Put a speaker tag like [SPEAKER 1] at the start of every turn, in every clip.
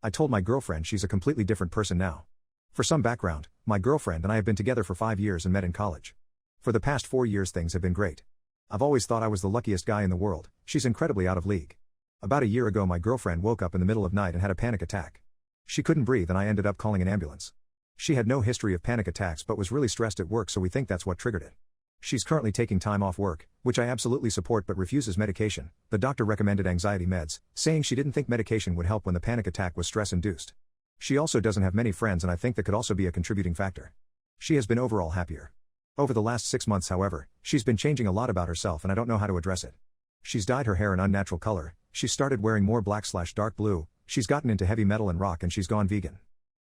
[SPEAKER 1] I told my girlfriend she's a completely different person now. For some background, my girlfriend and I have been together for 5 years and met in college. For the past 4 years things have been great. I've always thought I was the luckiest guy in the world. She's incredibly out of league. About a year ago my girlfriend woke up in the middle of night and had a panic attack. She couldn't breathe and I ended up calling an ambulance. She had no history of panic attacks but was really stressed at work, so we think that's what triggered it. She's currently taking time off work, which I absolutely support, but refuses medication. The doctor recommended anxiety meds, saying she didn't think medication would help when the panic attack was stress-induced. She also doesn't have many friends and I think that could also be a contributing factor. She has been overall happier. Over the last 6 months, however, she's been changing a lot about herself and I don't know how to address it. She's dyed her hair an unnatural color, she's started wearing more black/dark blue, she's gotten into heavy metal and rock, and she's gone vegan.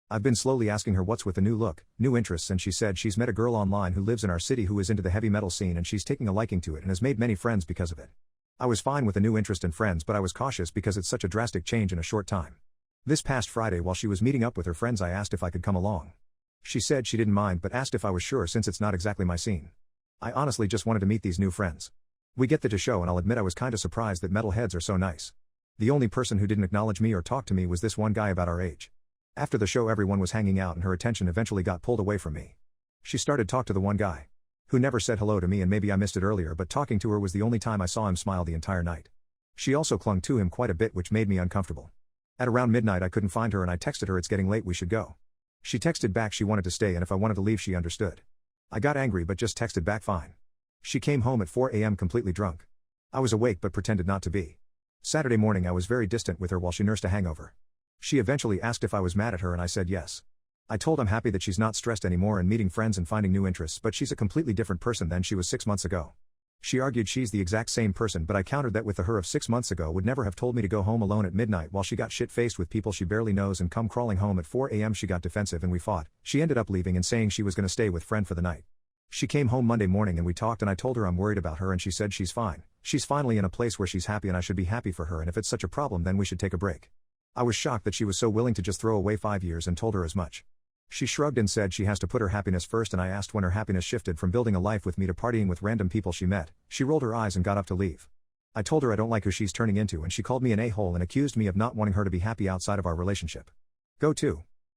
[SPEAKER 1] I've been slowly asking her what's with the new look, new interests, and she said she's met a girl online who lives in our city who is into the heavy metal scene and she's taking a liking to it and has made many friends because of it. I was fine with a new interest and friends, but I was cautious because it's such a drastic change in a short time. This past Friday while she was meeting up with her friends I asked if I could come along. She said she didn't mind but asked if I was sure since it's not exactly my scene. I honestly just wanted to meet these new friends. We get to show and I'll admit I was kinda surprised that metalheads are so nice. The only person who didn't acknowledge me or talk to me was this one guy about our age. After the show everyone was hanging out and her attention eventually got pulled away from me. She started talk to the one guy, who never said hello to me, and maybe I missed it earlier, but talking to her was the only time I saw him smile the entire night. She also clung to him quite a bit, which made me uncomfortable. At around midnight I couldn't find her and I texted her it's getting late, we should go. She texted back she wanted to stay and if I wanted to leave she understood. I got angry but just texted back fine. She came home at 4 a.m. completely drunk. I was awake but pretended not to be. Saturday morning I was very distant with her while she nursed a hangover. She eventually asked if I was mad at her and I said yes. I told I'm happy that she's not stressed anymore and meeting friends and finding new interests, but she's a completely different person than she was 6 months ago. She argued she's the exact same person, but I countered that with the her of 6 months ago would never have told me to go home alone at midnight while she got shit-faced with people she barely knows and come crawling home at 4 a.m. She got defensive and we fought. She ended up leaving and saying she was gonna stay with friend for the night. She came home Monday morning and we talked and I told her I'm worried about her and she said she's fine. She's finally in a place where she's happy and I should be happy for her, and if it's such a problem then we should take a break. I was shocked that she was so willing to just throw away 5 years and told her as much. She shrugged and said she has to put her happiness first, and I asked when her happiness shifted from building a life with me to partying with random people she met. She rolled her eyes and got up to leave. I told her I don't like who she's turning into and she called me an a-hole and accused me of not wanting her to be happy outside of our relationship. Go to.